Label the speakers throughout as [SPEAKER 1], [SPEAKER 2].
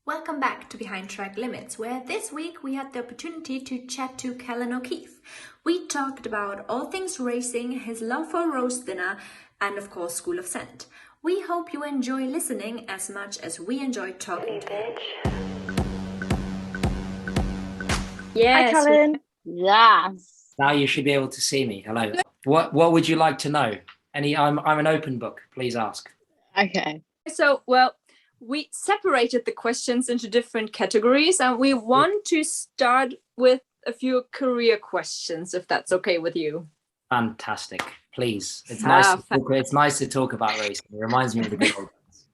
[SPEAKER 1] Welcome back to Behind Track Limits, where this week we had the opportunity to chat to Callan O'Keeffe. We talked about all things racing, his love for roast dinner, and of course School of Sand. We hope you enjoy listening as much as we enjoy talking to him.
[SPEAKER 2] Yes.
[SPEAKER 3] Hi, Callan.
[SPEAKER 2] Yes.
[SPEAKER 4] Now you should be able to see me. Hello. What would you like to know? I'm an open book. Please ask.
[SPEAKER 2] Okay. So, we separated the questions into different categories, and we want to start with a few career questions, if that's okay with you.
[SPEAKER 4] Fantastic. Please. It's nice to talk about racing. It reminds me of the good old days.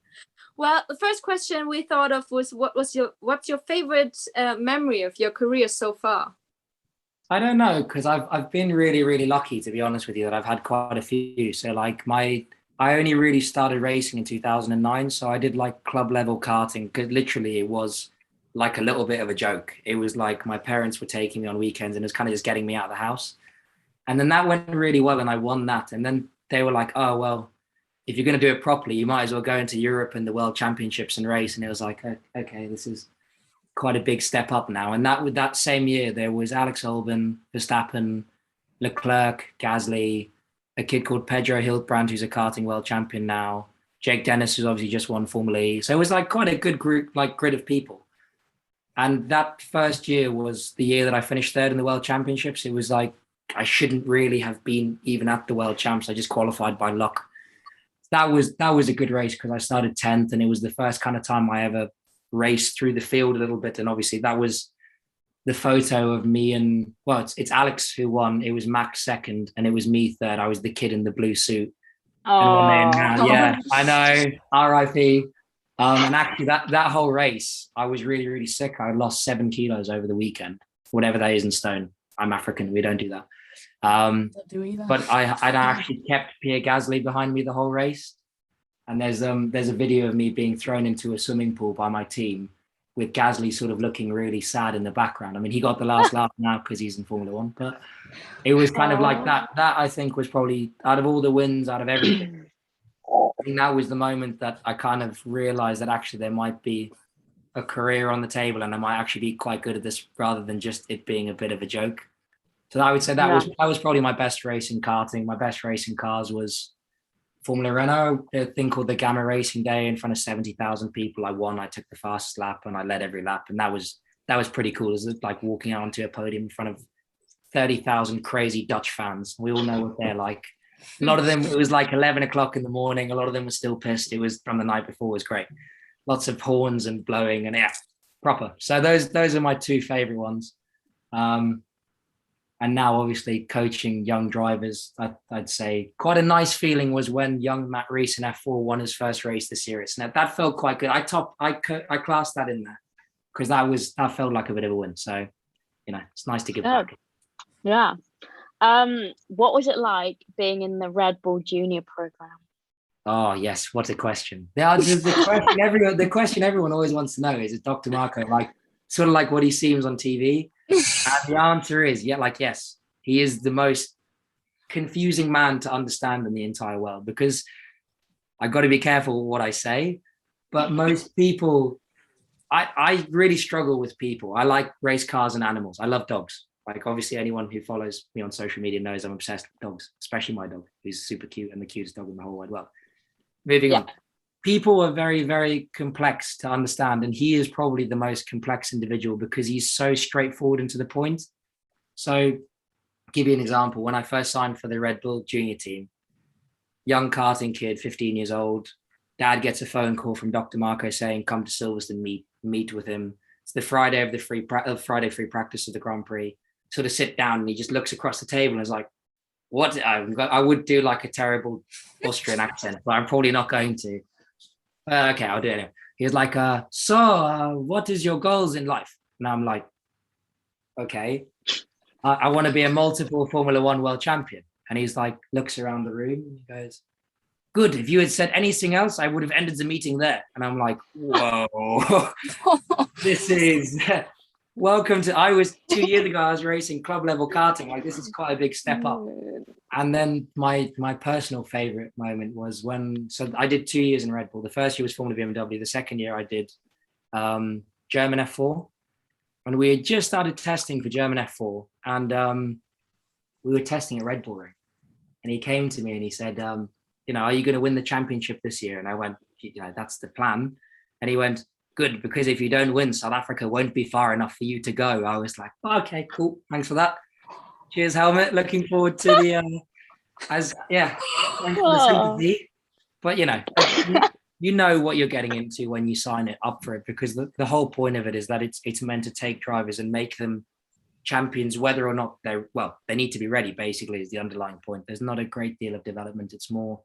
[SPEAKER 2] Well, the first question we thought of was what's your favorite memory of your career so far?
[SPEAKER 4] I don't know, because I've been really, really lucky, to be honest with you, that I've had quite a few. So I only really started racing in 2009. So I did like club level karting, because literally it was like a little bit of a joke. It was like my parents were taking me on weekends and it was kind of just getting me out of the house. And then that went really well and I won that. And then they were like, oh, well, if you're going to do it properly, you might as well go into Europe and the World Championships and race. And it was like, okay, this is quite a big step up now. And that same year, there was Alex Albon, Verstappen, Leclerc, Gasly, a kid called Pedro Hildebrand, who's a karting world champion now. Jake Dennis, who's obviously just won Formula E. So it was like quite a good group, like grid of people. And that first year was the year that I finished third in the World Championships. It was like, I shouldn't really have been even at the World Champs. I just qualified by luck. That was a good race because I started 10th and it was the first kind of time I ever raced through the field a little bit. And obviously that was the photo of me and, well, it's Alex who won. It was Max second and it was me third. I was the kid in the blue suit.
[SPEAKER 2] Oh,
[SPEAKER 4] yeah, I know. R.I.P. And actually that whole race, I was really, really sick. I lost 7 kilos over the weekend, whatever that is in stone. I'm African. We don't do that. Don't do either. But I actually kept Pierre Gasly behind me the whole race. And there's a video of me being thrown into a swimming pool by my team with Gasly sort of looking really sad in the background. I mean, he got the last laugh now because he's in Formula One, but it was kind of like that. That I think was probably out of all the wins, out of everything, I think that was the moment that I kind of realized that actually there might be a career on the table and I might actually be quite good at this rather than just it being a bit of a joke. So I would say that was probably my best race in karting. My best race in cars was Formula Renault, a thing called the Gamma Racing Day in front of 70,000 people. I won. I took the fastest lap and I led every lap. And that was pretty cool. It was like walking out onto a podium in front of 30,000 crazy Dutch fans. We all know what they're like. A lot of them, it was like 11 o'clock in the morning. A lot of them were still pissed. It was from the night before. It was great. Lots of horns and blowing and yeah, proper. So those are my two favorite ones. And now, obviously, coaching young drivers, I'd say quite a nice feeling was when young Matt Rees in F4 won his first race this year. That felt quite good. I classed that in there because that felt like a bit of a win. So, it's nice to give back.
[SPEAKER 2] Yeah. What was it like being in the Red Bull Junior program?
[SPEAKER 4] Oh yes, what a question! The question everyone always wants to know is Dr. Marko sort of like what he seems on TV? And the answer is yes, he is the most confusing man to understand in the entire world because I got to be careful what I say, but most people, I really struggle with people. I like race cars and animals. I love dogs. Like obviously anyone who follows me on social media knows I'm obsessed with dogs, especially my dog, who's super cute and the cutest dog in the whole wide world. Moving on. People are very, very complex to understand. And he is probably the most complex individual because he's so straightforward and to the point. So give you an example. When I first signed for the Red Bull junior team, young karting kid, 15 years old, dad gets a phone call from Dr. Marko saying, come to Silverstone, meet with him. It's the Friday of the free practice of the Grand Prix. Sort of sit down and he just looks across the table and is like, what? I would do like a terrible Austrian accent, but I'm probably not going to. Okay, I'll do it anyway. He was like, what is your goals in life? And I'm like, okay, I want to be a multiple Formula One world champion. And he's like, looks around the room and he goes, good. If you had said anything else, I would have ended the meeting there. And I'm like, whoa, this is welcome to, 2 years ago, I was racing club level karting. Like this is quite a big step up. And then my personal favorite moment was so I did 2 years in Red Bull. The first year was Formula BMW. The second year I did German F4, and we had just started testing for German F4, and we were testing at Red Bull Ring, and he came to me and he said, you know, are you going to win the championship this year? And I went, you know, that's the plan. And he went, good, because if you don't win, South Africa won't be far enough for you to go. I was like, oh, okay, cool, thanks for that. Cheers, Helmut. Looking forward to the thanks for the sympathy. But you know what you're getting into when you sign it up for it, because the whole point of it is that it's meant to take drivers and make them champions, whether or not they need to be ready, basically, is the underlying point. There's not a great deal of development. It's more,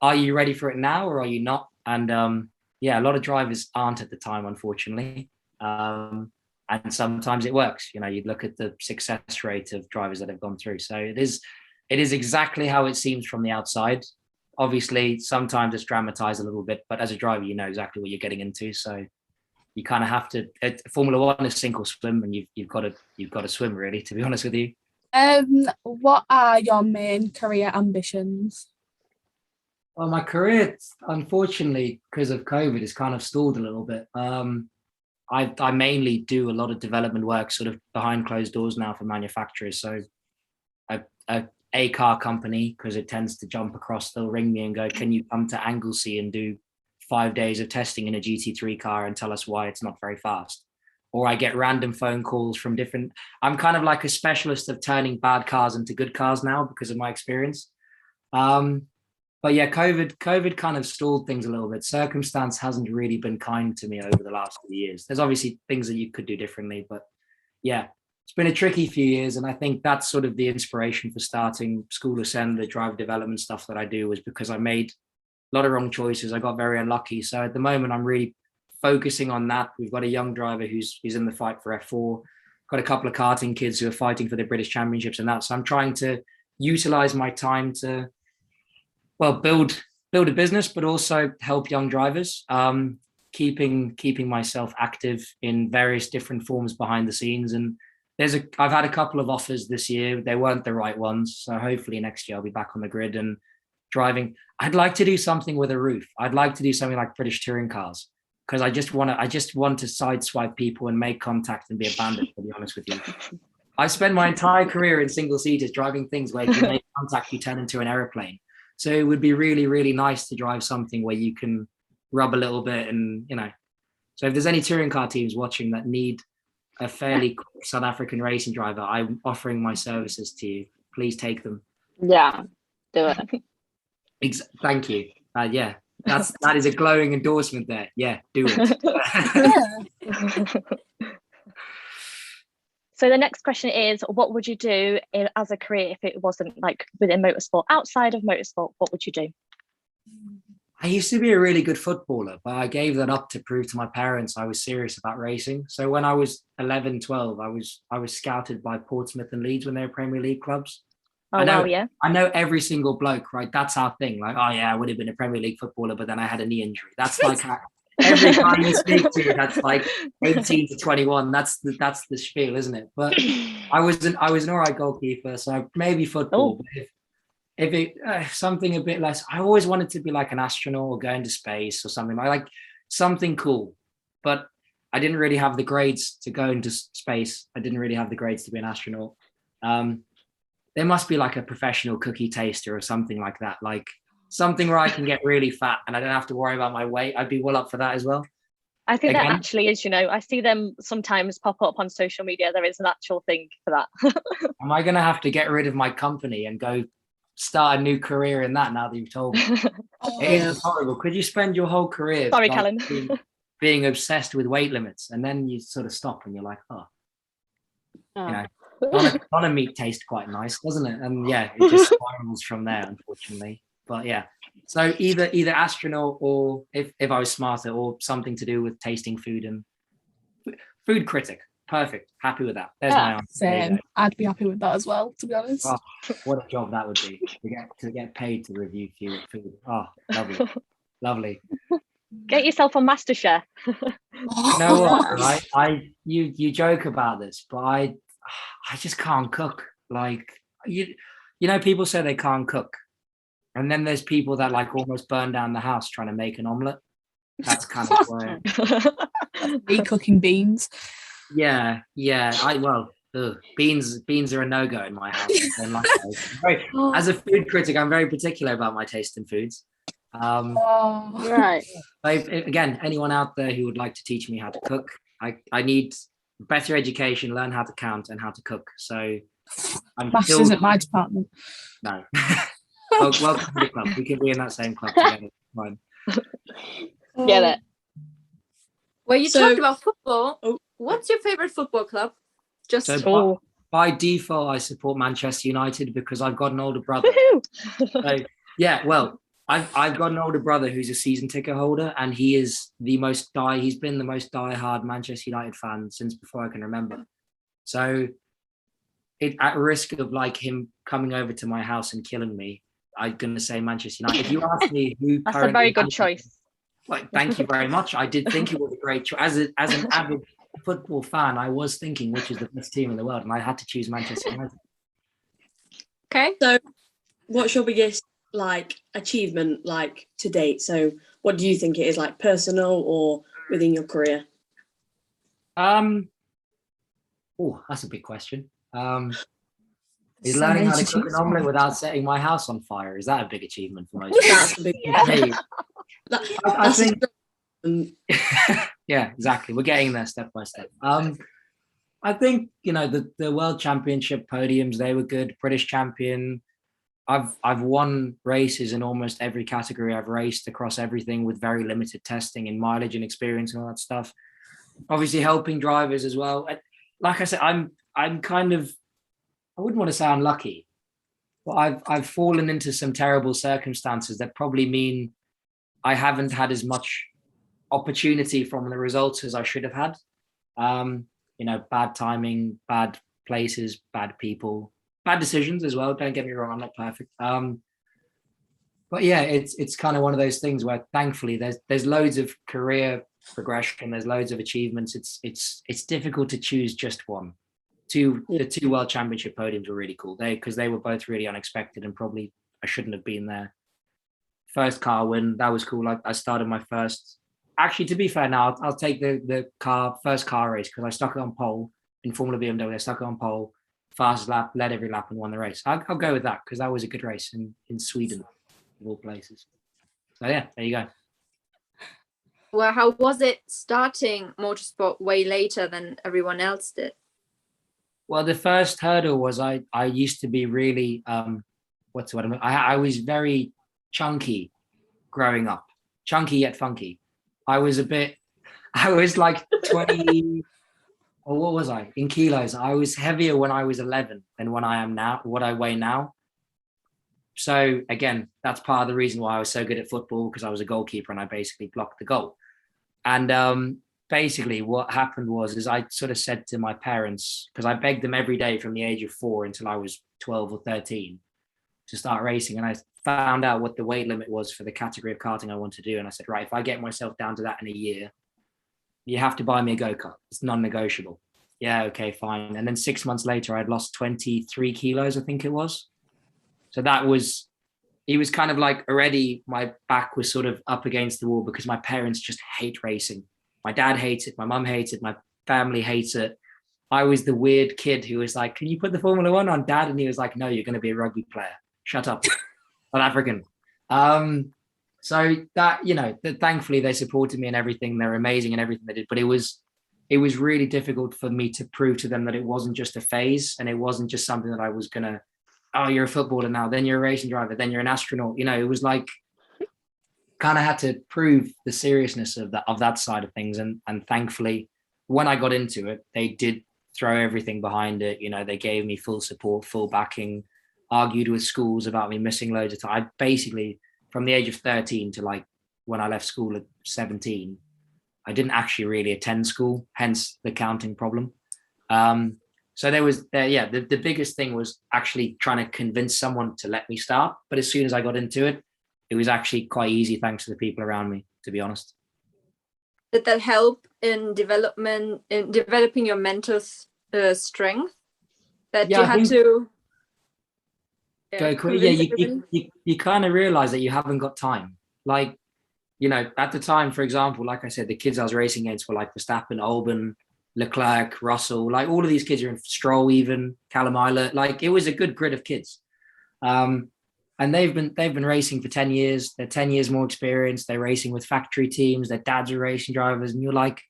[SPEAKER 4] are you ready for it now or are you not? And a lot of drivers aren't at the time, unfortunately. And sometimes it works. You know, you look at the success rate of drivers that have gone through. So it is exactly how it seems from the outside. Obviously, sometimes it's dramatized a little bit, but as a driver, you know exactly what you're getting into. So you kind of have to. Formula One is sink or swim, and you've got to swim, really. To be honest with you.
[SPEAKER 3] What are your main career ambitions?
[SPEAKER 4] Well, my career, unfortunately, because of COVID, is kind of stalled a little bit. I mainly do a lot of development work, sort of behind closed doors now for manufacturers. So a car company, because it tends to jump across, they'll ring me and go, can you come to Anglesey and do 5 days of testing in a GT3 car and tell us why it's not very fast? Or I get random phone calls from different, I'm kind of like a specialist of turning bad cars into good cars now because of my experience. But yeah, COVID kind of stalled things a little bit. Circumstance hasn't really been kind to me over the last few years. There's obviously things that you could do differently, but yeah, it's been a tricky few years. And I think that's sort of the inspiration for starting School of Send, the driver development stuff that I do, was because I made a lot of wrong choices. I got very unlucky. So at the moment, I'm really focusing on that. We've got a young driver who's in the fight for F4, got a couple of karting kids who are fighting for the British Championships and that. So I'm trying to utilize my time to, well, build a business, but also help young drivers, keeping myself active in various different forms behind the scenes. And I've had a couple of offers this year. They weren't the right ones. So hopefully next year I'll be back on the grid and driving. I'd like to do something with a roof. I'd like to do something like British touring cars, because I just want to sideswipe people and make contact and be a bandit, to be honest with you. I spent my entire career in single seaters driving things where if you make contact, you turn into an aeroplane. So it would be really, really nice to drive something where you can rub a little bit and, you know. So if there's any touring car teams watching that need a fairly quick South African racing driver, I'm offering my services to you. Please take them.
[SPEAKER 2] Yeah, do it.
[SPEAKER 4] Thank you. That is a glowing endorsement there. Yeah, do it.
[SPEAKER 5] So the next question is, what would you do as a career if it wasn't like within motorsport? Outside of motorsport, what would you do?
[SPEAKER 4] I used to be a really good footballer, but I gave that up to prove to my parents I was serious about racing. So when I was 11, 12, I was scouted by Portsmouth and Leeds when they were Premier League clubs.
[SPEAKER 5] Oh, wow, yeah.
[SPEAKER 4] I know every single bloke, right? That's our thing. Like, oh yeah, I would have been a Premier League footballer, but then I had a knee injury. That's like every guy you speak to, that's like 18 to 21. That's the spiel, isn't it? But I was an all right goalkeeper, so maybe football. But if something a bit less, I always wanted to be like an astronaut or go into space or something. I like something cool, but I didn't really have the grades to go into space. I didn't really have the grades to be an astronaut. There must be like a professional cookie taster or something like that, like something where I can get really fat and I don't have to worry about my weight. I'd be well up for that as well.
[SPEAKER 5] I think that actually is, I see them sometimes pop up on social media. There is an actual thing for that.
[SPEAKER 4] Am I going to have to get rid of my company and go start a new career in that now that you've told me? It is horrible. Could you spend your whole career
[SPEAKER 5] Callan.
[SPEAKER 4] being obsessed with weight limits, and then you sort of stop and you're like, doner meat tastes quite nice, doesn't it? And yeah, it just spirals from there, unfortunately. But yeah, so either astronaut, or if I was smarter, or something to do with tasting food and food critic. Perfect. Happy with that. There's my answer.
[SPEAKER 3] Same. I'd be happy with that as well, to be honest.
[SPEAKER 4] Oh, what a job that would be, to get paid to review food. Oh, lovely. Lovely.
[SPEAKER 5] Get yourself on MasterChef.
[SPEAKER 4] You know what, right? You joke about this, but I just can't cook. Like you know, people say they can't cook, and then there's people that like almost burn down the house trying to make an omelette. That's kind of where
[SPEAKER 3] Me cooking beans.
[SPEAKER 4] Yeah. Beans are a no-go in my house. I don't like those. As a food critic, I'm very particular about my taste in foods.
[SPEAKER 3] Oh.
[SPEAKER 5] Right.
[SPEAKER 4] Again, anyone out there who would like to teach me how to cook, I need better education, learn how to count and how to cook. So
[SPEAKER 3] Maths isn't my department.
[SPEAKER 4] No. Welcome to the club. We can be in that same club together. Fine.
[SPEAKER 5] Get it.
[SPEAKER 2] Well, you
[SPEAKER 6] So-
[SPEAKER 2] talked about football.
[SPEAKER 6] Oh.
[SPEAKER 2] What's your favorite football club? Just
[SPEAKER 4] So by default, I support Manchester United because I've got an older brother.
[SPEAKER 5] Woohoo!
[SPEAKER 4] So, yeah, well, I've got an older brother who's a season ticket holder, and he's been the most die-hard Manchester United fan since before I can remember. So at risk of like him coming over to my house and killing me, I'm gonna say Manchester United. If you ask me who
[SPEAKER 5] That's a very good choice.
[SPEAKER 4] Well, thank you very much. I did think it was a great choice. As an avid football fan, I was thinking which is the best team in the world, and I had to choose Manchester United.
[SPEAKER 2] okay.
[SPEAKER 6] What's your biggest like achievement like to date? So what do you think it is, like personal or within your career?
[SPEAKER 4] Oh, that's a big question. Is
[SPEAKER 3] So
[SPEAKER 4] learning how
[SPEAKER 3] many
[SPEAKER 4] to
[SPEAKER 3] to
[SPEAKER 4] cook an
[SPEAKER 3] choose
[SPEAKER 4] omelette
[SPEAKER 3] from.
[SPEAKER 4] without setting my house on fire, is that a big achievement for most
[SPEAKER 6] That's
[SPEAKER 4] people?
[SPEAKER 6] a big
[SPEAKER 4] Me, I
[SPEAKER 6] that's
[SPEAKER 4] think
[SPEAKER 6] a-
[SPEAKER 4] yeah, exactly. We're getting there step by step. I think, you know, the World Championship podiums, they were good. British champion. I've won races in almost every category I've raced across everything with very limited testing and mileage and experience and all that stuff. Obviously helping drivers as well. Like I said, I'm kind of, I wouldn't want to say unlucky, but I've fallen into some terrible circumstances that probably mean I haven't had as much opportunity from the results as I should have had. You know, bad timing, bad places, bad people, bad decisions as well. Don't get me wrong, I'm not perfect. But yeah, it's kind of one of those things where thankfully there's loads of career progression, there's loads of achievements. It's difficult to choose just one. The two World Championship podiums were really cool. Because they were both really unexpected and probably I shouldn't have been there. First car win, that was cool. Like I started my first. Actually, to be fair, now I'll take the first car race because I stuck it on pole in Formula BMW. I stuck it on pole, fastest lap, led every lap, and won the race. I'll go with that because that was a good race in Sweden, of all places. So yeah, there you go.
[SPEAKER 2] Well, how was it starting motorsport way later than everyone else did?
[SPEAKER 4] Well, the first hurdle was I used to be really what's the word? I was very chunky growing up, chunky yet funky. I was like 20, or what was I in kilos? I was heavier when I was 11 than when I am now, what I weigh now. So again, that's part of the reason why I was so good at football, because I was a goalkeeper and I basically blocked the goal. And basically what happened was I sort of said to my parents, because I begged them every day from the age of 4 until I was 12 or 13 to start racing. And I found out what the weight limit was for the category of karting I want to do. And I said, right, if I get myself down to that in a year, you have to buy me a go-kart. It's non-negotiable. Yeah, okay, fine. And then 6 months later, I'd lost 23 kilos, I think it was. So it was kind of like already my back was sort of up against the wall because my parents just hate racing. My dad hates it. My mum hates it. My family hates it. I was the weird kid who was like, can you put the Formula One on, Dad? And he was like, no, you're going to be a rugby player. Shut up. South African. So that, you know, thankfully they supported me and everything. They're amazing in everything they did. But it was really difficult for me to prove to them that it wasn't just a phase and it wasn't just something that I was going to, oh, you're a footballer now, then you're a racing driver, then you're an astronaut. You know, it was like, kind of had to prove the seriousness of that side of things. And thankfully, when I got into it, they did throw everything behind it. You know, they gave me full support, full backing, argued with schools about me missing loads of time. I basically, from the age of 13 to like when I left school at 17, I didn't actually really attend school, hence the counting problem. So the biggest thing was actually trying to convince someone to let me start. But as soon as I got into it, it was actually quite easy thanks to the people around me, to be honest.
[SPEAKER 2] Did that help in developing your mental strength? That
[SPEAKER 4] Yeah,
[SPEAKER 2] you had to
[SPEAKER 4] go quick. Yeah, you kind of realize that you haven't got time. Like you know, at the time, for example, like I said, the kids I was racing against were like Verstappen, Albon, Leclerc, Russell, like all of these kids are in Stroll, even Callum, like it was a good grid of kids. And they've been racing for 10 years. They're 10 years more experienced. They're racing with factory teams. Their dads are racing drivers. And you're like,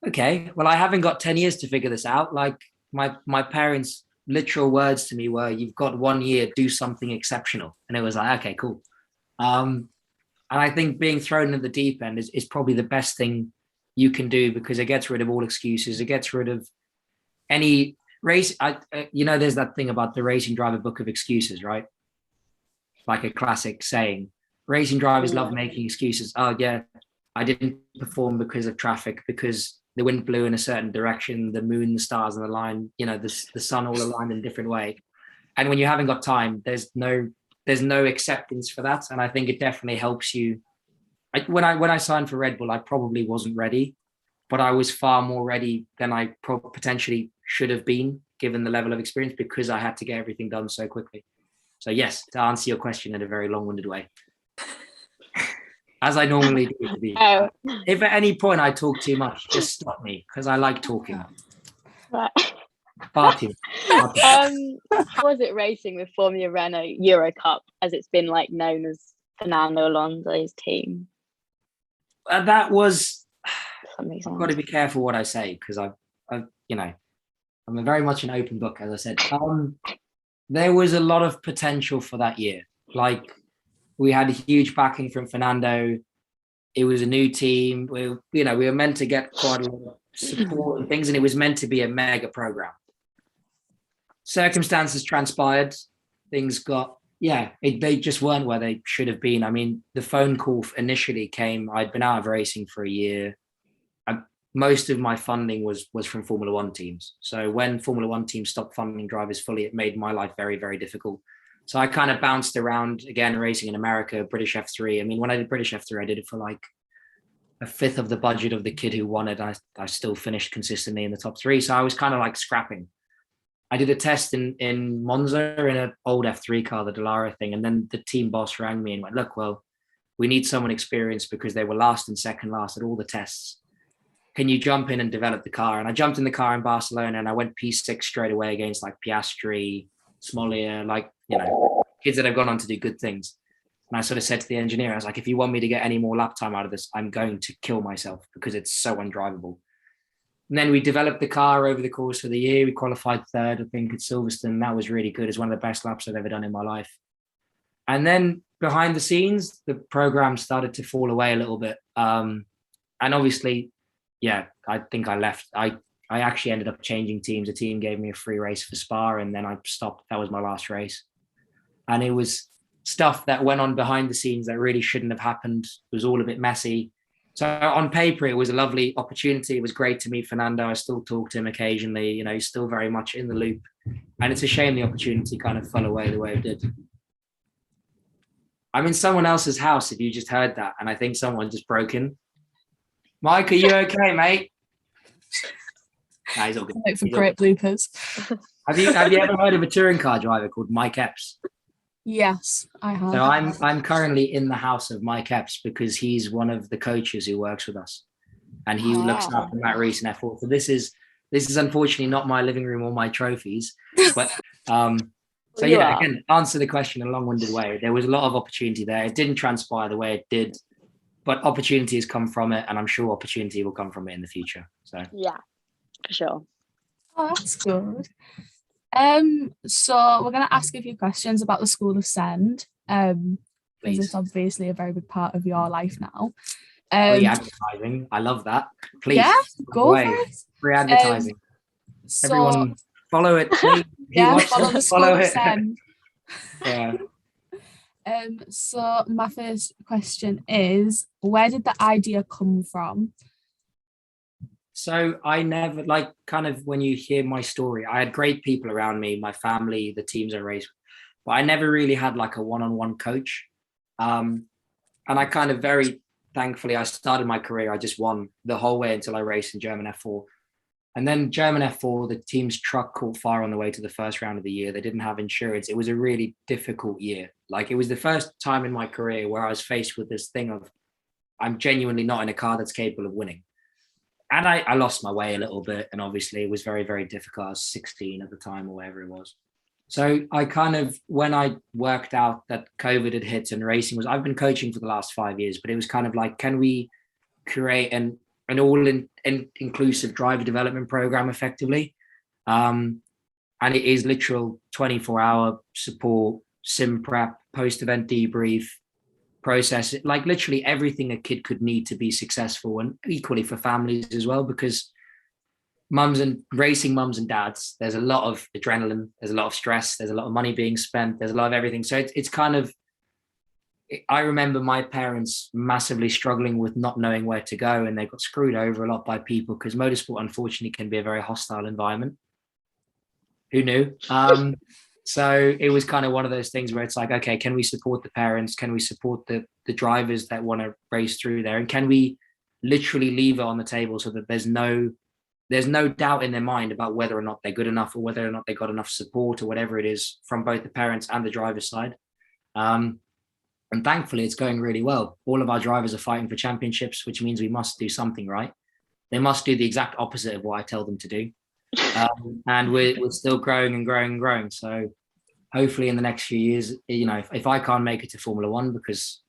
[SPEAKER 4] okay, well, I haven't got 10 years to figure this out. Like my parents' literal words to me were, you've got 1 year, do something exceptional. And it was like, okay, cool. And I think being thrown in the deep end is probably the best thing you can do, because it gets rid of all excuses. It gets rid of any race. There's that thing about the racing driver book of excuses, right? Like a classic saying, racing drivers love making excuses. Oh yeah, I didn't perform because of traffic, because the wind blew in a certain direction, the moon, the stars and the line, the sun all aligned in a different way. And when you haven't got time, there's no acceptance for that. And I think it definitely helps you. When I signed for Red Bull, I probably wasn't ready, but I was far more ready than I potentially should have been, given the level of experience, because I had to get everything done so quickly. So yes, to answer your question in a very long-winded way, as I normally do to be. If at any point I talk too much, just stop me, because I like talking.
[SPEAKER 5] Right.
[SPEAKER 4] Far too.
[SPEAKER 5] How was it racing with Formula Renault Euro Cup, as it's been like known as Fernando Alonso's team?
[SPEAKER 4] That was. I've got to be careful what I say, because I'm very much an open book, as I said. There was a lot of potential for that year. Like, we had a huge backing from Fernando. It was a new team. We were meant to get quite a lot of support and things, and it was meant to be a mega program. Circumstances transpired. Things got, they just weren't where they should have been. I mean, the phone call initially came. I'd been out of racing for a year. Most of my funding was from Formula One teams. So when Formula One teams stopped funding drivers fully, it made my life very, very difficult. So I kind of bounced around again, racing in America, British F3. I mean, when I did British F3, I did it for like a fifth of the budget of the kid who won it. I still finished consistently in the top three. So I was kind of like scrapping. I did a test in Monza in an old F3 car, the Dallara thing. And then the team boss rang me and went, look, well, we need someone experienced, because they were last and second last at all the tests. Can you jump in and develop the car? And I jumped in the car in Barcelona, and I went P6 straight away against like Piastri, Smollier, kids that have gone on to do good things. And I sort of said to the engineer, I was like, if you want me to get any more lap time out of this, I'm going to kill myself, because it's so undrivable. And then we developed the car over the course of the year. We qualified third, I think, at Silverstone. That was really good. It's one of the best laps I've ever done in my life. And then behind the scenes, the program started to fall away a little bit. And obviously, I think I left. I actually ended up changing teams. A team gave me a free race for Spa, and then I stopped. That was my last race. And it was stuff that went on behind the scenes that really shouldn't have happened. It was all a bit messy. So on paper, it was a lovely opportunity. It was great to meet Fernando. I still talk to him occasionally. He's still very much in the loop. And it's a shame the opportunity kind of fell away the way it did. I'm in someone else's house, if you just heard that. And I think someone just broke in. Mike, are you okay, mate? Nah, he's all good.
[SPEAKER 3] Like for great bloopers.
[SPEAKER 4] Have you ever heard of a touring car driver called Mike Epps?
[SPEAKER 3] Yes, I have.
[SPEAKER 4] So I'm currently in the house of Mike Epps, because he's one of the coaches who works with us, and he looks after Matt Rees and F4. So this is unfortunately not my living room or my trophies, but so again, answer the question in a long-winded way. There was a lot of opportunity there. It didn't transpire the way it did, but opportunity has come from it, and I'm sure opportunity will come from it in the future. So
[SPEAKER 5] yeah, for sure.
[SPEAKER 3] Oh, that's good. So we're going to ask a few questions about the School of Send, because it's obviously a very big part of your life now.
[SPEAKER 4] Free advertising, I love that. Please,
[SPEAKER 3] yeah, go for it.
[SPEAKER 4] Free advertising. Everyone, follow it. Please.
[SPEAKER 3] Follow the School of Send.
[SPEAKER 4] Yeah.
[SPEAKER 3] So my first question is, where did the idea come from?
[SPEAKER 4] So I never, kind of when you hear my story, I had great people around me, my family, the teams I raced, but I never really had like a one-on-one coach. And I kind of very thankfully, I started my career, I just won the whole way until I raced in German F4. And then German F4, the team's truck caught fire on the way to the first round of the year. They didn't have insurance. It was a really difficult year. Like, it was the first time in my career where I was faced with this thing of, I'm genuinely not in a car that's capable of winning. And I lost my way a little bit. And obviously it was very, very difficult. I was 16 at the time or whatever it was. So I kind of, when I worked out that COVID had hit and racing was, I've been coaching for the last 5 years, but it was kind of like, can we create an all-inclusive driver development program effectively? And it is literal 24-hour support, sim prep, post-event debrief, process, like literally everything a kid could need to be successful, and equally for families as well, because racing mums and dads, there's a lot of adrenaline, there's a lot of stress, there's a lot of money being spent, there's a lot of everything. So it's kind of, I remember my parents massively struggling with not knowing where to go, and they got screwed over a lot by people, because motorsport unfortunately can be a very hostile environment. Who knew? So it was kind of one of those things where it's like, okay, can we support the parents? Can we support the drivers that want to race through there? And can we literally leave it on the table so that there's no doubt in their mind about whether or not they're good enough, or whether or not they got enough support, or whatever it is, from both the parents and the driver's side. And thankfully it's going really well. All of our drivers are fighting for championships, which means we must do something right. They must do the exact opposite of what I tell them to do. And we're still growing and growing and growing. So hopefully in the next few years, you know, if I can't make it to Formula One, because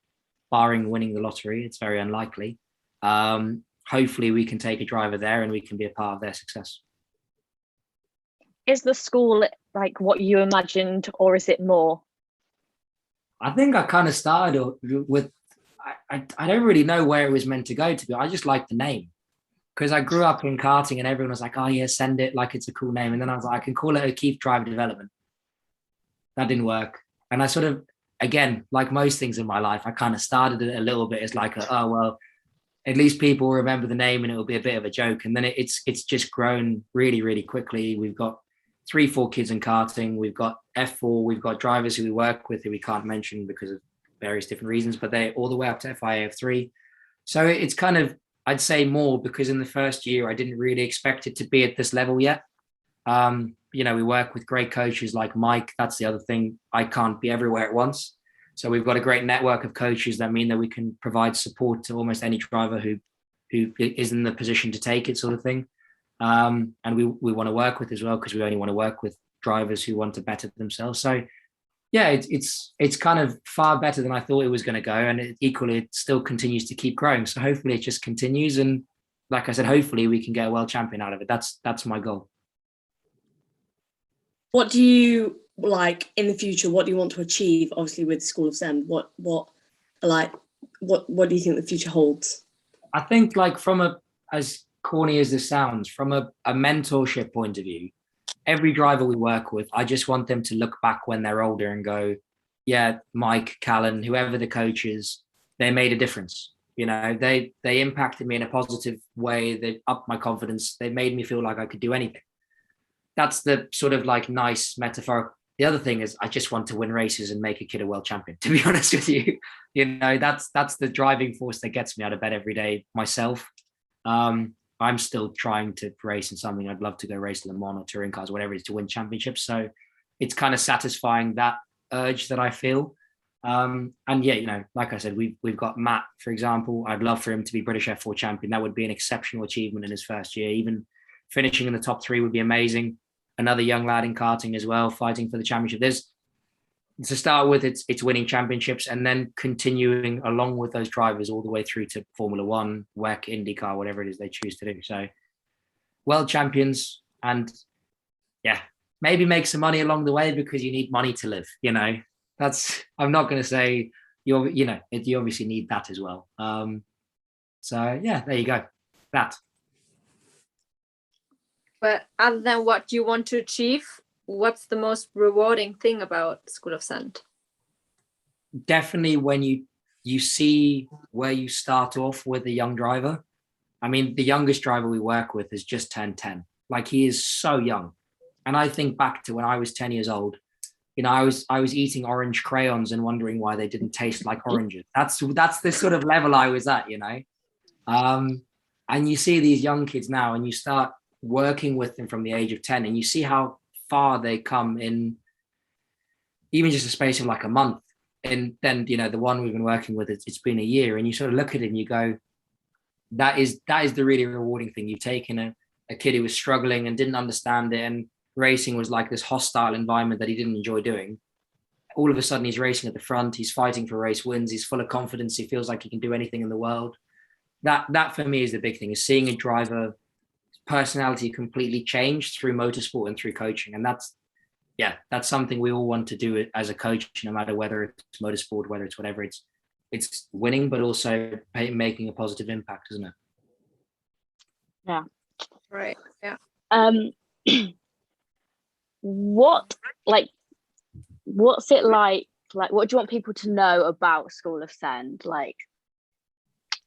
[SPEAKER 4] barring winning the lottery, it's very unlikely, hopefully we can take a driver there and we can be a part of their success.
[SPEAKER 5] Is the school like what you imagined, or is it more?
[SPEAKER 4] I think I kind of started with, I don't really know where it was meant to go to. I just liked the name, because I grew up in karting and everyone was like, oh yeah, send it, like it's a cool name. And then I was like, I can call it O'Keeffe Driver Development. That didn't work. And I sort of, again, like most things in my life, I kind of started it a little bit as like, oh, well, at least people will remember the name and it'll be a bit of a joke. And then it's just grown really, really quickly. We've got 3-4 kids in karting. We've got F4. We've got drivers who we work with who we can't mention because of various different reasons, but they're all the way up to FIA F3. So it's kind of, I'd say more, because in the first year, I didn't really expect it to be at this level yet. You know, we work with great coaches like Mike. That's the other thing. I can't be everywhere at once. So we've got a great network of coaches that mean that we can provide support to almost any driver who is in the position to take it, sort of thing. And we want to work with as well, because we only want to work with drivers who want to better themselves. So yeah, it's kind of far better than I thought it was going to go. And it still continues to keep growing. So hopefully it just continues. And like I said, hopefully we can get a world champion out of it. That's my goal.
[SPEAKER 6] What do you like in the future? What do you want to achieve? Obviously, with School of Send, what do you think the future holds?
[SPEAKER 4] I think, like, as corny as this sounds, from a mentorship point of view, every driver we work with, I just want them to look back when they're older and go, yeah, Mike, Callan, whoever the coach is, they made a difference. You know, they impacted me in a positive way. They upped my confidence. They made me feel like I could do anything. That's the sort of like nice metaphor. The other thing is I just want to win races and make a kid a world champion, to be honest with you. You know, that's the driving force that gets me out of bed every day myself. I'm still trying to race in something. I'd love to go race Le Mans or touring cars, whatever it is, to win championships. So it's kind of satisfying that urge that I feel. And yeah, you know, like I said, we've got Matt, for example. I'd love for him to be British F4 champion. That would be an exceptional achievement in his first year. Even finishing in the top 3 would be amazing. Another young lad in karting as well, fighting for the championship. To start with, it's winning championships and then continuing along with those drivers all the way through to Formula One, WEC, IndyCar, whatever it is they choose to do. So world champions, and yeah, maybe make some money along the way, because you need money to live. You know, I'm not going to say you obviously need that as well. So yeah, there you go. That.
[SPEAKER 2] But other than what you want to achieve, what's the most rewarding thing about School of Sand?
[SPEAKER 4] Definitely when you see where you start off with a young driver. I mean, the youngest driver we work with has just turned 10. Like, he is so young. And I think back to when I was 10 years old. You know, I was eating orange crayons and wondering why they didn't taste like oranges. That's the sort of level I was at, you know. And you see these young kids now, and you start working with them from the age of 10, and you see how far they come in even just a space of like a month. And then, you know, the one we've been working with, it's been a year, and you sort of look at it and you go, that is the really rewarding thing. You've taken a kid who was struggling and didn't understand it, and racing was like this hostile environment that he didn't enjoy doing. All of a sudden he's racing at the front, he's fighting for race wins, he's full of confidence, he feels like he can do anything in the world. That for me is the big thing, is seeing a driver personality completely changed through motorsport and through coaching. And that's something we all want to do as a coach, no matter whether it's motorsport, whether it's whatever, it's winning, but also making a positive impact, isn't it?
[SPEAKER 5] Yeah.
[SPEAKER 2] Right. Yeah.
[SPEAKER 5] What's it like, what do you want people to know about School of Send? Like,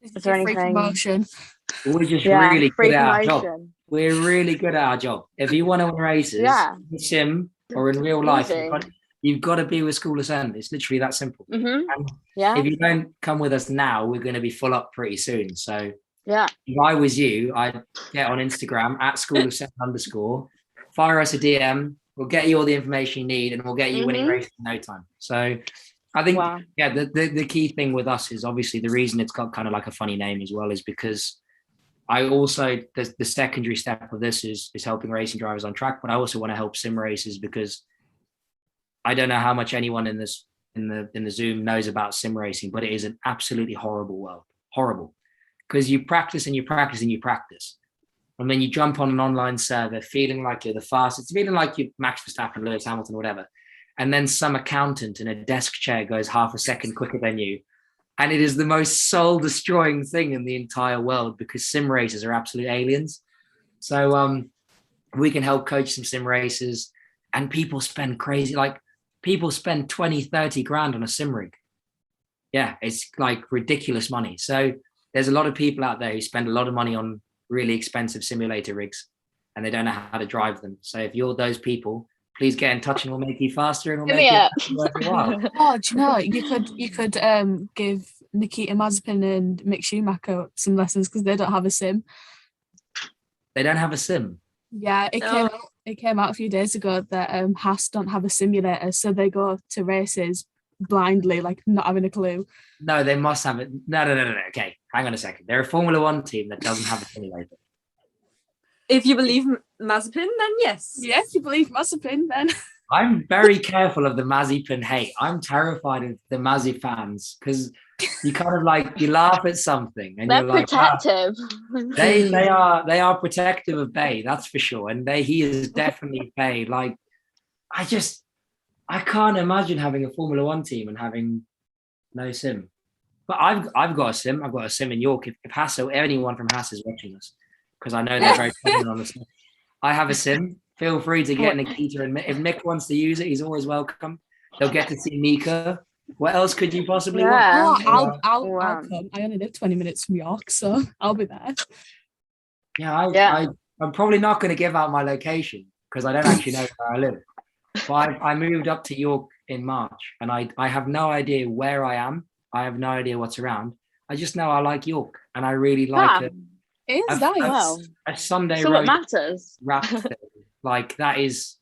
[SPEAKER 5] is there
[SPEAKER 3] Free
[SPEAKER 5] anything?
[SPEAKER 3] promotion.
[SPEAKER 4] We're just really
[SPEAKER 5] free
[SPEAKER 4] good at our job.
[SPEAKER 5] promotion.
[SPEAKER 4] We're really good at our job. If you want to win races, in sim or in real life, you've got to be with School of Send. It's literally that simple.
[SPEAKER 5] Mm-hmm.
[SPEAKER 4] And
[SPEAKER 5] Yeah.
[SPEAKER 4] if you don't come with us now, we're going to be full up pretty soon. So
[SPEAKER 5] yeah,
[SPEAKER 4] if I was you, I'd get on Instagram at School of Send _ fire us a DM. We'll get you all the information you need, and we'll get you winning races in no time. So I think, the key thing with us is obviously the reason it's got kind of like a funny name as well is because I also, the secondary step of this is helping racing drivers on track, but I also want to help sim races, because I don't know how much anyone in the Zoom knows about sim racing, but it is an absolutely horrible world. Horrible. Because you practice and you practice and you practice. And then you jump on an online server feeling like you're the fastest, feeling like you're Max Verstappen, Lewis Hamilton, whatever. And then some accountant in a desk chair goes half a second quicker than you. And it is the most soul-destroying thing in the entire world, because sim races are absolute aliens. So we can help coach some sim races, and people spend people spend 20, 30 grand on a sim rig. Yeah, it's like ridiculous money. So there's a lot of people out there who spend a lot of money on really expensive simulator rigs, and they don't know how to drive them. So if you're those people, please get in touch and we'll make you faster, and we'll make it worth your while.
[SPEAKER 3] Oh, do you know, you could give Nikita Mazepin and Mick Schumacher some lessons, because they don't have a sim.
[SPEAKER 4] They don't have a sim?
[SPEAKER 3] Yeah, it came out a few days ago that Haas don't have a simulator, so they go to races blindly, like not having a clue.
[SPEAKER 4] No, they must have it. No. Okay, hang on a second. They're a Formula One team that doesn't have a simulator.
[SPEAKER 2] If you believe Mazepin, then yes.
[SPEAKER 3] Yeah, if you believe Mazepin, then.
[SPEAKER 4] I'm very careful of the Mazepin hate. I'm terrified of the Mazepin fans, because you kind of like, you laugh at something and
[SPEAKER 5] they're
[SPEAKER 4] you're like,
[SPEAKER 5] protective.
[SPEAKER 4] They are protective of Bay, that's for sure. And he is definitely Bay. Like, I can't imagine having a Formula One team and having no sim. But I've got a sim. I've got a sim in York. If Haas or anyone from Haas is watching us, because I know they're very popular on the sim, I have a sim. Feel free to get Nikita, and if Mick wants to use it, he's always welcome. They'll get to see Mika. What else could you possibly want?
[SPEAKER 3] Oh, I'll come. I only live 20 minutes from York, so I'll be there.
[SPEAKER 4] Yeah, I'm probably not going to give out my location, because I don't actually know where I live. But I moved up to York in March, and I have no idea where I am. I have no idea what's around. I just know I like York, and I really like it.
[SPEAKER 3] It is nice.
[SPEAKER 4] A Sunday
[SPEAKER 5] so
[SPEAKER 4] roast
[SPEAKER 5] what matters?
[SPEAKER 4] wrap thing. Like, that is,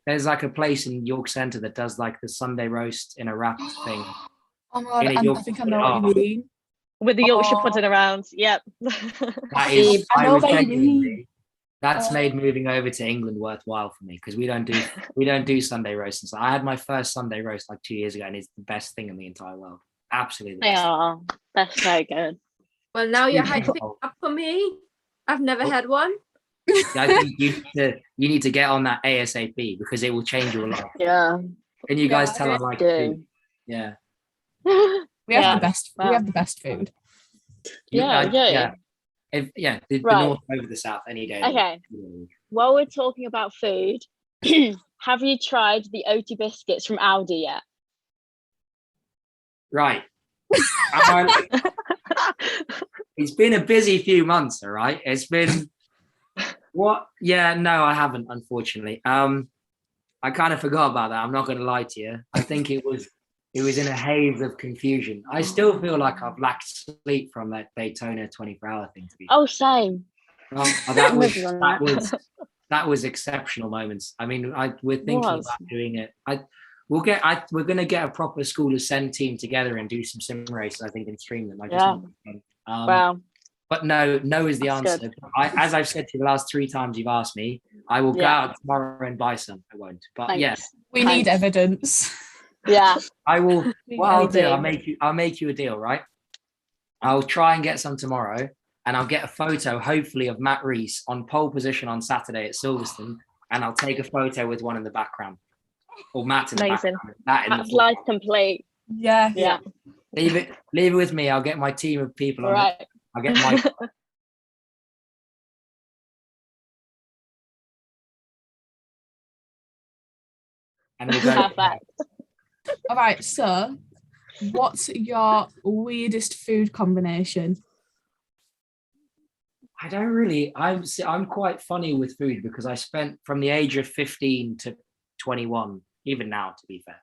[SPEAKER 4] there's like a place in York Centre that does like the Sunday roast in a wrap thing.
[SPEAKER 3] Oh my God, I think I know what you mean.
[SPEAKER 5] With the Yorkshire pudding around. Yep.
[SPEAKER 4] That is,
[SPEAKER 3] I know what you mean.
[SPEAKER 4] That's made moving over to England worthwhile for me, because we don't do Sunday roast. So I had my first Sunday roast like 2 years ago, and it's the best thing in the entire world. Absolutely.
[SPEAKER 5] They are. That's so good.
[SPEAKER 2] Well, now you're hyping up for me. I've never had one.
[SPEAKER 4] I think you need to get on that ASAP, because it will change your life.
[SPEAKER 5] Yeah.
[SPEAKER 4] Can you guys tell I like food? Yeah.
[SPEAKER 3] We have the best. We have the best food.
[SPEAKER 5] Yeah.
[SPEAKER 4] The north over the south any day.
[SPEAKER 5] Okay. While we're talking about food, have you tried the Oaty Biscuits from Aldi yet?
[SPEAKER 4] Right. It's been a busy few months, all right? It's been what? Yeah, no, I haven't, unfortunately. I kind of forgot about that. I'm not going to lie to you. I think it was in a haze of confusion. I still feel like I've lacked sleep from that Daytona 24-hour thing.
[SPEAKER 5] Oh, same.
[SPEAKER 4] Oh, that was exceptional moments. I mean, we're thinking about doing it. We're going to get a proper School of Send team together and do some sim races, I think, and stream them.
[SPEAKER 5] Wow.
[SPEAKER 4] But no is the answer. As I've said to you the last 3 times you've asked me, I will go out tomorrow and buy some. I won't. But yes,
[SPEAKER 3] we need evidence.
[SPEAKER 5] Yeah,
[SPEAKER 4] I will. What I'll do, I'll make you a deal, right? I'll try and get some tomorrow, and I'll get a photo, hopefully, of Matt Rees on pole position on Saturday at Silverstone, and I'll take a photo with one in the background, or Matt in the background.
[SPEAKER 5] That's life complete.
[SPEAKER 3] Yeah.
[SPEAKER 4] Leave it with me. I'll get my team of people on it. I'll get my. And we'll go.
[SPEAKER 5] Perfect.
[SPEAKER 3] All right. So, what's your weirdest food combination?
[SPEAKER 4] I don't really. I'm quite funny with food because I spent from the age of 15 to 21, even now, to be fair,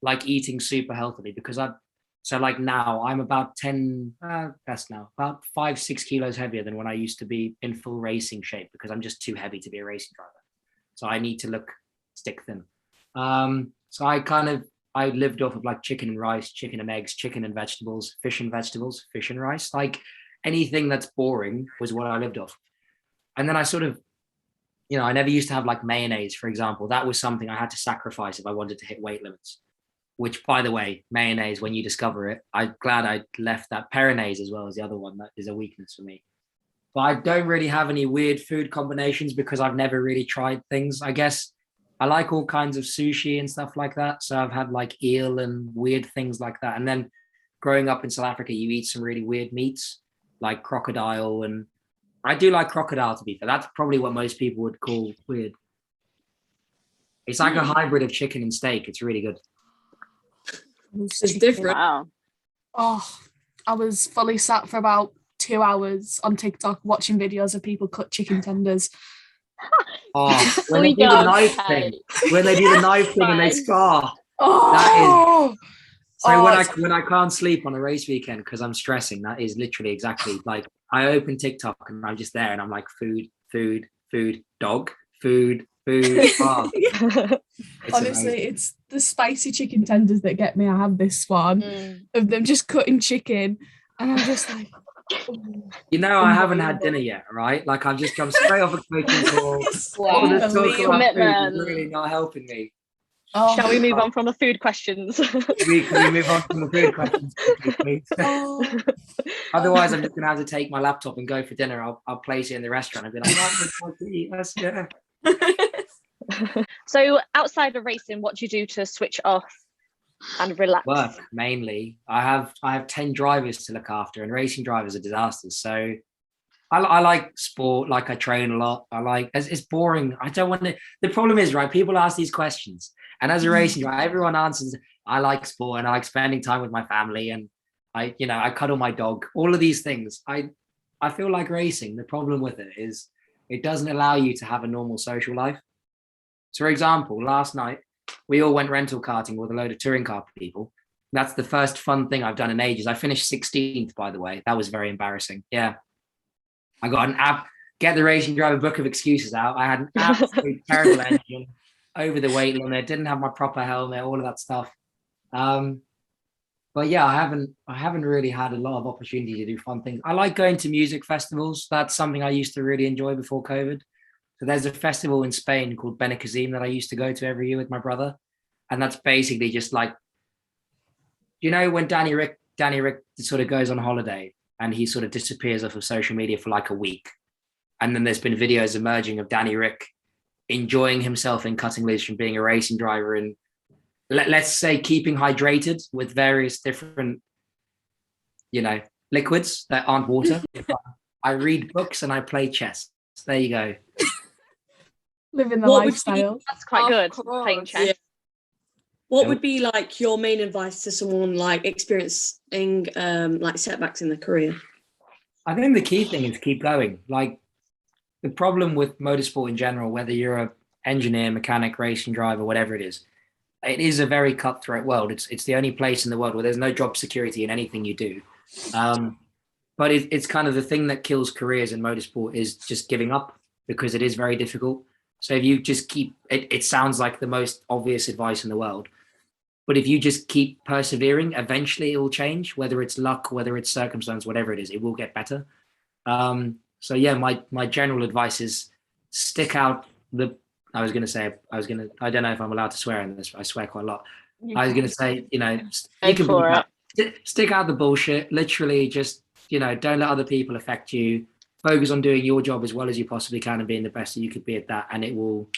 [SPEAKER 4] like eating super healthily because now I'm about 5-6 kilos heavier than when I used to be in full racing shape because I'm just too heavy to be a racing driver. So I need to look stick thin. So I lived off of like chicken and rice, chicken and eggs, chicken and vegetables, fish and vegetables, fish and rice. Like anything that's boring was what I lived off. And then I sort of, I never used to have like mayonnaise, for example. That was something I had to sacrifice if I wanted to hit weight limits. Which, by the way, mayonnaise, when you discover it, I'm glad I left that. Peronaise as well as the other one. That is a weakness for me. But I don't really have any weird food combinations because I've never really tried things. I guess I like all kinds of sushi and stuff like that. So I've had like eel and weird things like that. And then growing up in South Africa, you eat some really weird meats like crocodile. And I do like crocodile, to be fair. That's probably what most people would call weird. It's like a hybrid of chicken and steak. It's really good.
[SPEAKER 6] It's different.
[SPEAKER 5] Wow.
[SPEAKER 3] Oh, I was fully sat for about 2 hours on TikTok watching videos of people cut chicken tenders.
[SPEAKER 4] Oh, when they do the knife thing, and they scar.
[SPEAKER 3] Oh,
[SPEAKER 4] that is. So when I can't sleep on a race weekend because I'm stressing, that is literally exactly like I open TikTok and I'm just there and I'm like food, dog, food. Oh.
[SPEAKER 3] Honestly, it's the spicy chicken tenders that get me. I have this one of them just cutting chicken, and I'm just like,
[SPEAKER 4] I haven't had dinner yet, right? Like I've just come straight off a coaching call. All this talk about food is really not helping me.
[SPEAKER 3] Oh,
[SPEAKER 5] shall we move on from the food questions?
[SPEAKER 4] Can we move on from the food questions, please? Otherwise, I'm just gonna have to take my laptop and go for dinner. I'll place it in the restaurant and be like, yeah.
[SPEAKER 5] So outside of racing, what do you do to switch off and relax?
[SPEAKER 4] Work mainly. I have 10 drivers to look after, and racing drivers are disasters. So I like sport, like I train a lot. It's boring. I don't want to. The problem is, right, people ask these questions, and as a racing driver, everyone answers, I like sport and I like spending time with my family, and I cuddle my dog, all of these things. I feel like racing, the problem with it is it doesn't allow you to have a normal social life. So, for example, last night, we all went rental karting with a load of touring car people. That's the first fun thing I've done in ages. I finished 16th, by the way. That was very embarrassing. Yeah. I got an get the racing driver book of excuses out. I had an absolutely terrible engine, over the weight limit, didn't have my proper helmet, all of that stuff. But yeah, I haven't really had a lot of opportunity to do fun things. I like going to music festivals. That's something I used to really enjoy before COVID. So there's a festival in Spain called Benicassim that I used to go to every year with my brother. And that's basically just like, when Danny Rick sort of goes on holiday and he sort of disappears off of social media for like a week. And then there's been videos emerging of Danny Rick enjoying himself in cutting loose from being a racing driver and let's say keeping hydrated with various different, liquids that aren't water. I read books and I play chess. There you go.
[SPEAKER 3] Living the lifestyle.
[SPEAKER 5] That's quite good. Playing chess. Yeah.
[SPEAKER 6] What would be like your main advice to someone like experiencing like setbacks in their career?
[SPEAKER 4] I think the key thing is keep going. Like the problem with motorsport in general, whether you're an engineer, mechanic, racing driver, whatever it is a very cutthroat world. It's the only place in the world where there's no job security in anything you do. but it's kind of the thing that kills careers in motorsport is just giving up, because it is very difficult. So if you just keep, it sounds like the most obvious advice in the world, but if you just keep persevering, eventually it will change, whether it's luck, whether it's circumstance, whatever it is, it will get better. So yeah, my general advice is stick out the, I don't know if I'm allowed to swear in this, but I swear quite a lot. I was going to say, you know, you can stick out the bullshit, literally just, you know, don't let other people affect you. Focus on doing your job as well as you possibly can and being the best that you could be at that. And it will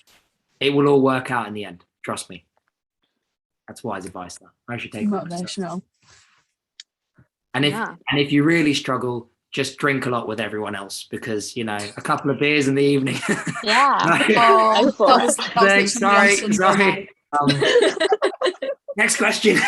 [SPEAKER 4] all work out in the end. Trust me. That's wise advice. That I should take.
[SPEAKER 3] Motivational.
[SPEAKER 4] And if you really struggle, just drink a lot with everyone else, because, you know, a couple of beers in the evening.
[SPEAKER 5] Yeah.
[SPEAKER 4] Sorry. Next question.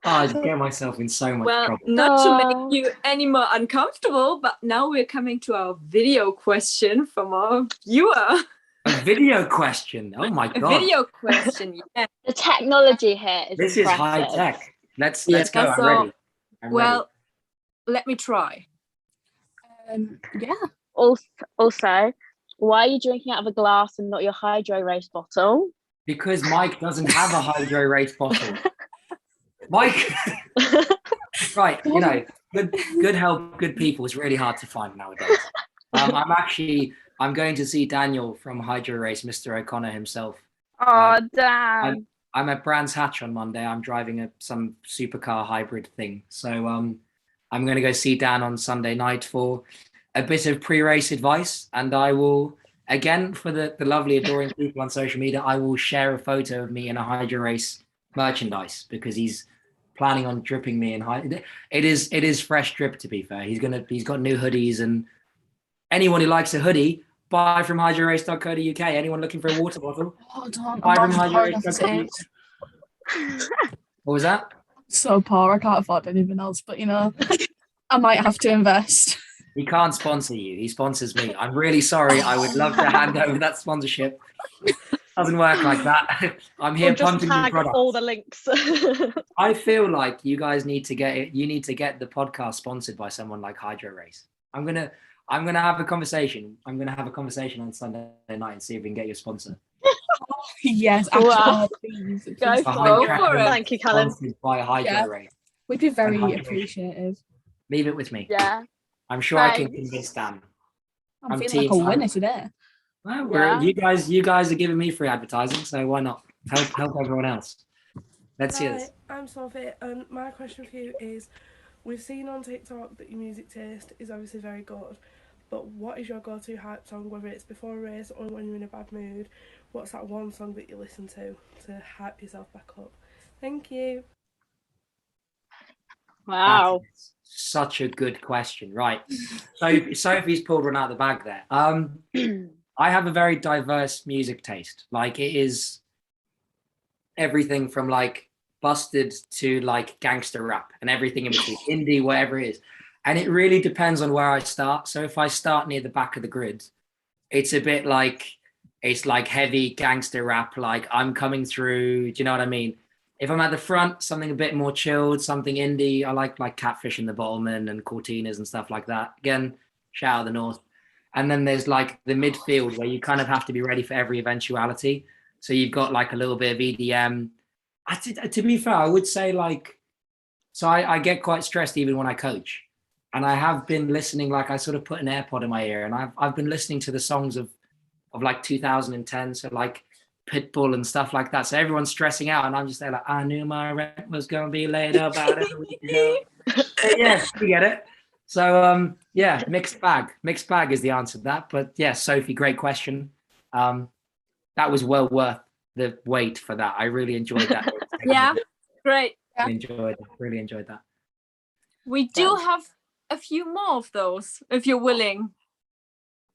[SPEAKER 4] I get myself in so much trouble.
[SPEAKER 2] Not to make you any more uncomfortable, but now we're coming to our video question from our viewer.
[SPEAKER 4] A video question. Oh my God.
[SPEAKER 2] A video question, yeah.
[SPEAKER 5] The technology here is
[SPEAKER 4] This
[SPEAKER 5] impressive.
[SPEAKER 4] is high tech. Let's go. I'm ready.
[SPEAKER 2] Well, let me try.
[SPEAKER 3] Yeah.
[SPEAKER 5] Also, why are you drinking out of a glass and not your Hydro Race bottle?
[SPEAKER 4] Because Mike doesn't have a Hydro Race bottle. Mike, right? You know, good help, good people is really hard to find nowadays. I'm going to see Daniel from Hydro Race, Mr. O'Connor himself.
[SPEAKER 5] Oh, damn.
[SPEAKER 4] I'm at Brands Hatch on Monday. I'm driving some supercar hybrid thing. So I'm going to go see Dan on Sunday night for a bit of pre-race advice. And I will, again, for the lovely, adoring people on social media, I will share a photo of me in a Hydro Race merchandise, because he's planning on dripping me in it is fresh drip, to be fair. He's got new hoodies, and anyone who likes a hoodie, buy from hydrorace.co.uk. Anyone looking for a water bottle, buy from hydrorace.co.uk. What was that?
[SPEAKER 3] So poor, I can't afford anything else, but you know, I might have to invest.
[SPEAKER 4] He can't sponsor you, he sponsors me. I'm really sorry. I would love to hand over that sponsorship. Doesn't work like that. I'm here punting the product.
[SPEAKER 5] All the links.
[SPEAKER 4] I feel like you guys need to get it. You need to get the podcast sponsored by someone like Hydro Race. I'm gonna have a conversation. I'm gonna have a conversation on Sunday night and see if we can get you a sponsor.
[SPEAKER 3] Yes,
[SPEAKER 5] Wow.
[SPEAKER 3] please.
[SPEAKER 5] Go for it. Thank you, Callan.
[SPEAKER 4] By Hydro Race.
[SPEAKER 3] We'd be very appreciative.
[SPEAKER 4] Leave it with me.
[SPEAKER 5] Yeah.
[SPEAKER 4] I'm sure I can convince Dan.
[SPEAKER 3] I'm feeling like a winner today.
[SPEAKER 4] Well, you guys are giving me free advertising, so why not help everyone else? Let's hear this.
[SPEAKER 7] I'm Sophie, and my question for you is: we've seen on TikTok that your music taste is obviously very good, but what is your go-to hype song, whether it's before a race or when you're in a bad mood? What's that one song that you listen to hype yourself back up? Thank you.
[SPEAKER 5] Wow.
[SPEAKER 4] Such a good question. Right. So Sophie's pulled one out of the bag there. I have a very diverse music taste. Like, it is everything from like busted to like gangster rap and everything in between, indie, whatever it is. And it really depends on where I start. So if I start near the back of the grid, it's a bit like, it's like heavy gangster rap. Like, I'm coming through. Do you know what I mean? If I'm at the front, something a bit more chilled, something indie. I like Catfish and the Bottlemen and Cortinas and stuff like that. Again, shout out the North. And then there's like the midfield where you kind of have to be ready for every eventuality. So you've got like a little bit of EDM. To be fair, I would say like, so I get quite stressed even when I coach. And I have been listening, like I sort of put an AirPod in my ear, and I've been listening to the songs of like 2010. So like Pitbull and stuff like that. So everyone's stressing out, and I'm just there like, I knew my rent was going to be laid about it a week ago. Yeah, you get it. So yeah, mixed bag is the answer to that. But yeah, Sophie, great question. That was well worth the wait for that. I really enjoyed that.
[SPEAKER 2] Yeah, great.
[SPEAKER 4] Really enjoyed that.
[SPEAKER 2] We do have a few more of those, if you're willing.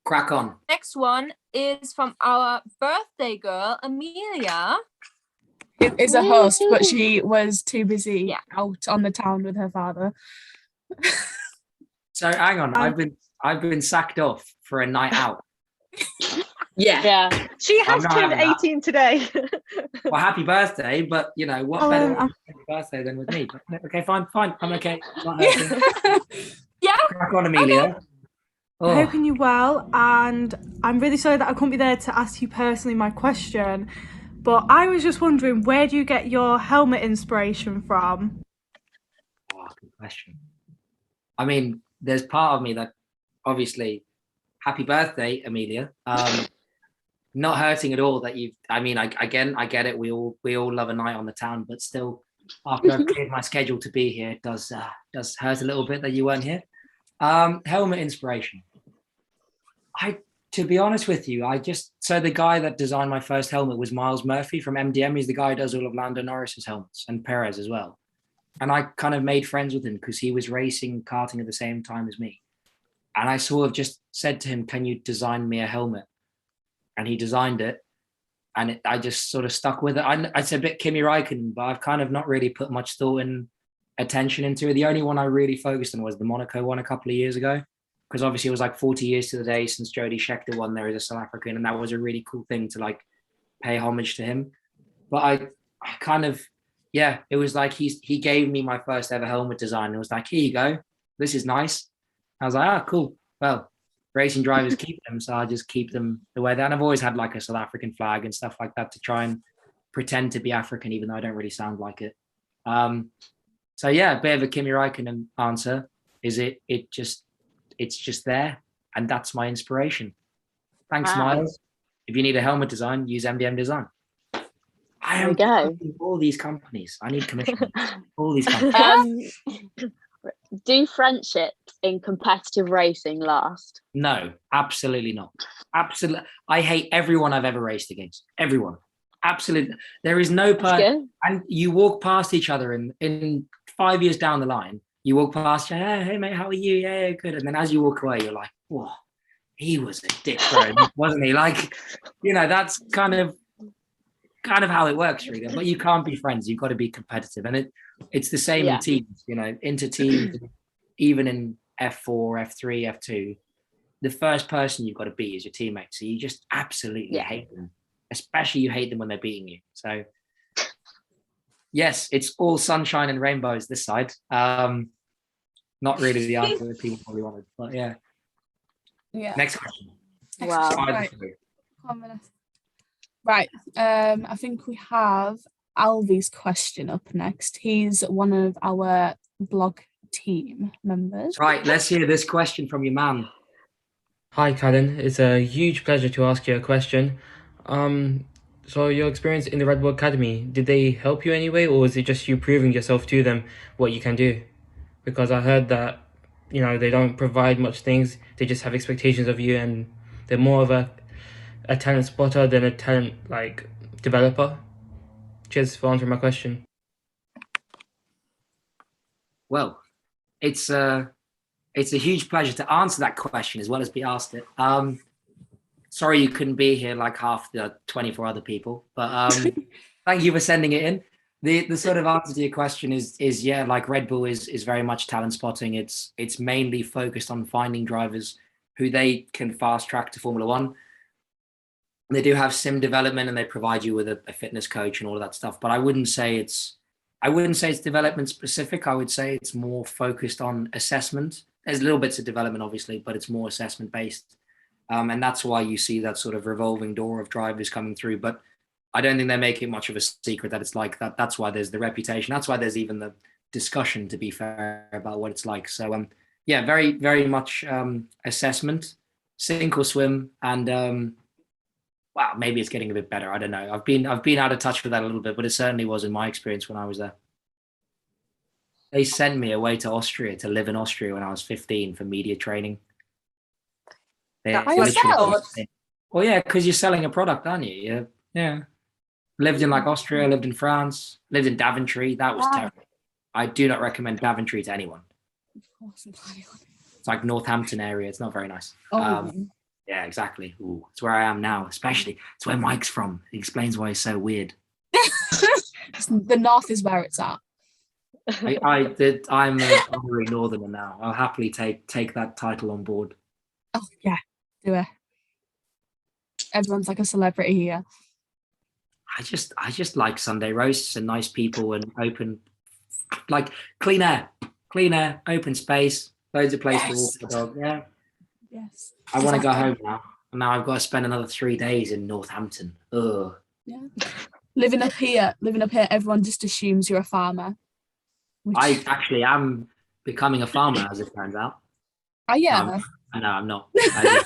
[SPEAKER 4] Crack on.
[SPEAKER 2] Next one is from our birthday girl, Amelia.
[SPEAKER 3] It is a host, but she was too busy out on the town with her father.
[SPEAKER 4] So hang on, I've been sacked off for a night out.
[SPEAKER 5] Yeah. She
[SPEAKER 4] I'm
[SPEAKER 5] has
[SPEAKER 4] not
[SPEAKER 5] turned
[SPEAKER 4] having that.
[SPEAKER 5] 18 today.
[SPEAKER 4] Well, happy birthday, but you know what better way to happy birthday than with me? But, okay, fine, I'm okay. Not hurting.
[SPEAKER 2] Yeah.
[SPEAKER 4] Crack on, Amelia. Oh,
[SPEAKER 8] Hoping you well, and I'm really sorry that I couldn't be there to ask you personally my question, but I was just wondering, where do you get your helmet inspiration from?
[SPEAKER 4] good question. I mean, there's part of me that obviously, happy birthday, Amelia. Not hurting at all that you've. I mean, I get it. We all love a night on the town, but still, after I've cleared my schedule to be here, it does hurt a little bit that you weren't here. Helmet inspiration. To be honest with you, so the guy that designed my first helmet was Miles Murphy from MDM. He's the guy who does all of Lando Norris's helmets and Perez as well. And I kind of made friends with him because he was racing karting at the same time as me. And I sort of just said to him, can you design me a helmet? And he designed it. And I just sort of stuck with it. It's a bit Kimi Räikkönen, but I've kind of not really put much thought and attention into it. The only one I really focused on was the Monaco one a couple of years ago, because obviously it was like 40 years to the day since Jody Scheckter won there as a South African, and that was a really cool thing to like pay homage to him. But I kind of, it was like he gave me my first ever helmet design. It was like, here you go, this is nice. I was like, cool. Well, racing drivers keep them, so I just keep them the way that. And I've always had like a South African flag and stuff like that to try and pretend to be African, even though I don't really sound like it. So a bit of a Kimi Räikkönen answer. Is it's just there, and that's my inspiration. Thanks, Miles. If you need a helmet design, use MDM Design. I am all these companies. I need commission. All these companies.
[SPEAKER 5] Do friendships in competitive racing last?
[SPEAKER 4] No, absolutely not. Absolutely. I hate everyone I've ever raced against. Everyone. Absolutely. There is no person. And you walk past each other in 5 years down the line, you walk past, hey mate, how are you? Yeah, good. And then as you walk away, you're like, whoa, he was a dick, wasn't he? Like, that's kind of how it works, really. But you can't be friends. You've got to be competitive. And it's the same in teams, inter teams, even in F4, F3, F2. The first person you've got to be is your teammate. So you just absolutely hate them. Especially you hate them when they're beating you. So yes, it's all sunshine and rainbows this side. Not really the answer that people probably wanted, but yeah. Next question.
[SPEAKER 5] Wow.
[SPEAKER 3] Right. I think we have Alvy's question up next. He's one of our blog team members.
[SPEAKER 4] Right, let's hear this question from your man.
[SPEAKER 9] Hi, Callan. It's a huge pleasure to ask you a question. So your experience in the Redbull Academy, did they help you anyway, or was it just you proving yourself to them what you can do? Because I heard that, they don't provide much things. They just have expectations of you, and they're more of a talent spotter than a talent developer. Cheers for answering my question.
[SPEAKER 4] Well, it's a huge pleasure to answer that question as well as be asked it. Sorry you couldn't be here like half the 24 other people, but thank you for sending it in. The sort of answer to your question is like Red Bull is very much talent spotting. It's mainly focused on finding drivers who they can fast track to Formula One. They do have sim development, and they provide you with a fitness coach and all of that stuff. But I wouldn't say it's development specific. I would say it's more focused on assessment. There's little bits of development, obviously, but it's more assessment based. And that's why you see that sort of revolving door of drivers coming through. But I don't think they're making much of a secret that it's like that. That's why there's the reputation. That's why there's even the discussion, to be fair, about what it's like. So, very, very much assessment, sink or swim. And, wow, maybe it's getting a bit better. I don't know. I've been out of touch with that a little bit, but it certainly was in my experience when I was there. They sent me away to Austria to live in Austria when I was 15 for media training. Well, yeah, because you're selling a product, aren't you? Yeah. Lived in Austria, lived in France, lived in Daventry. That was terrible. I do not recommend Daventry to anyone. It's like Northampton area. It's not very nice. Yeah, exactly. Ooh, it's where I am now, especially. It's where Mike's from. He explains why he's so weird.
[SPEAKER 3] The north is where it's at.
[SPEAKER 4] I'm a honorary northerner now. I'll happily take that title on board.
[SPEAKER 3] Oh, yeah. Do it. Everyone's like a celebrity here.
[SPEAKER 4] I just like Sunday roasts and nice people and open, like clean air, open space, loads of place to walk the dog. Yeah.
[SPEAKER 3] Yes.
[SPEAKER 4] I want to go home now. And now I've got to spend another 3 days in Northampton. Ugh.
[SPEAKER 3] Yeah. Living up here, everyone just assumes you're a farmer.
[SPEAKER 4] I actually am becoming a farmer, as it turns out.
[SPEAKER 3] Oh yeah.
[SPEAKER 4] No, I'm not. I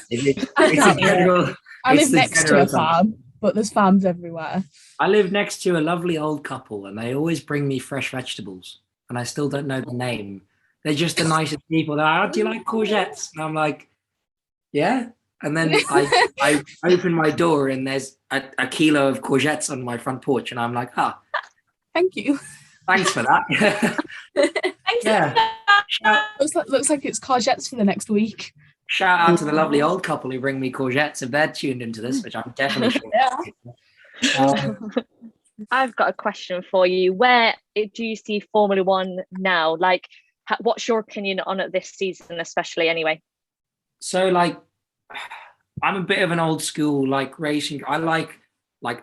[SPEAKER 3] live next to a farm, but there's farms everywhere.
[SPEAKER 4] I live next to a lovely old couple, and they always bring me fresh vegetables, and I still don't know the name. They're just the nicest people. They're like, "Oh, do you like courgettes?" And I'm like, "Yeah." And then I open my door, and there's a kilo of courgettes on my front porch, and I'm like, "Ah,
[SPEAKER 3] thank you.
[SPEAKER 4] Thanks for that."
[SPEAKER 5] Thanks.
[SPEAKER 4] Yeah.
[SPEAKER 3] Looks like it's courgettes for the next week.
[SPEAKER 4] Shout out to the lovely old couple who bring me courgettes if they're tuned into this, which I'm definitely sure.
[SPEAKER 5] I've got a question for you. Where do you see Formula One now? Like, what's your opinion on it this season, especially anyway?
[SPEAKER 4] So, like, I'm a bit of an old school, like, racing. I like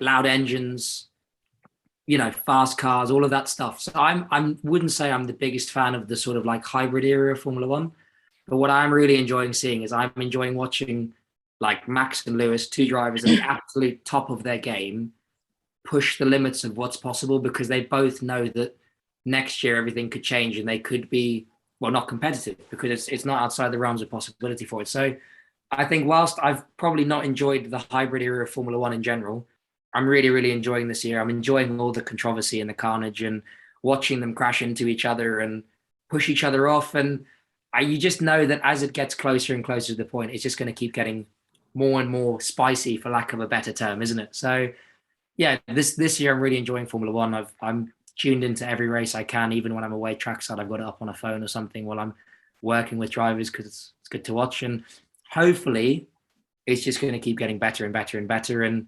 [SPEAKER 4] loud engines, you know, fast cars, all of that stuff. So I wouldn't say I'm the biggest fan of the sort of like hybrid era of Formula One. But what I'm really enjoying seeing is I'm enjoying watching like Max and Lewis, two drivers at the absolute top of their game, push the limits of what's possible, because they both know that next year everything could change and they could be, well, not competitive, because it's not outside the realms of possibility for it. So I think whilst I've probably not enjoyed the hybrid era of Formula One in general, I'm really, really enjoying this year. I'm enjoying all the controversy and the carnage and watching them crash into each other and push each other off. And you just know that as it gets closer and closer to the point, it's just going to keep getting more and more spicy, for lack of a better term, isn't it? So, yeah, this year I'm really enjoying Formula One. I'm tuned into every race I can, even when I'm away trackside. I've got it up on a phone or something while I'm working with drivers, because it's good to watch. And hopefully, it's just going to keep getting better and better and better. And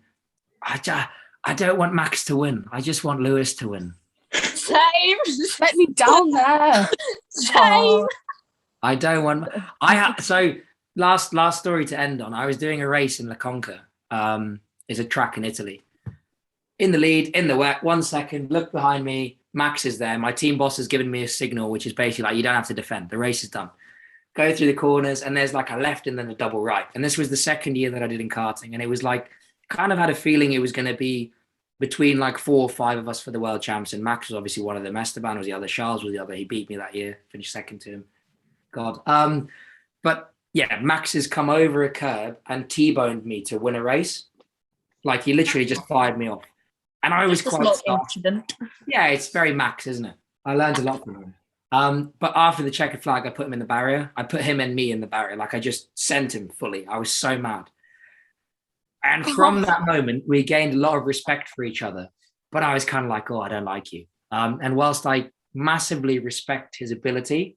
[SPEAKER 4] I don't want Max to win. I just want Lewis to win.
[SPEAKER 5] Same.
[SPEAKER 3] Let me down there.
[SPEAKER 5] Same.
[SPEAKER 4] I don't want. So last story to end on. I was doing a race in La Conca. It's a track in Italy. In the lead, in the wet. 1 second. Look behind me. Max is there. My team boss has given me a signal, which is basically like, you don't have to defend. The race is done. Go through the corners, and there's like a left and then a double right. And this was the second year that I did in karting, and it was like, kind of had a feeling it was going to be between like 4 or 5 of us for the world champs. And Max was obviously one of them. Esteban was the other. Charles was the other. He beat me that year. Finished second to him. God. But yeah, Max has come over a curb and T-boned me to win a race. Like, he literally just fired me off. And I was quite startled. Yeah, it's very Max, isn't it? I learned a lot from him. But after the checkered flag, I put him in the barrier. I put him and me in the barrier. Like, I just sent him fully. I was so mad. And from that moment, we gained a lot of respect for each other. But I was kind of like, oh, I don't like you. And whilst I massively respect his ability,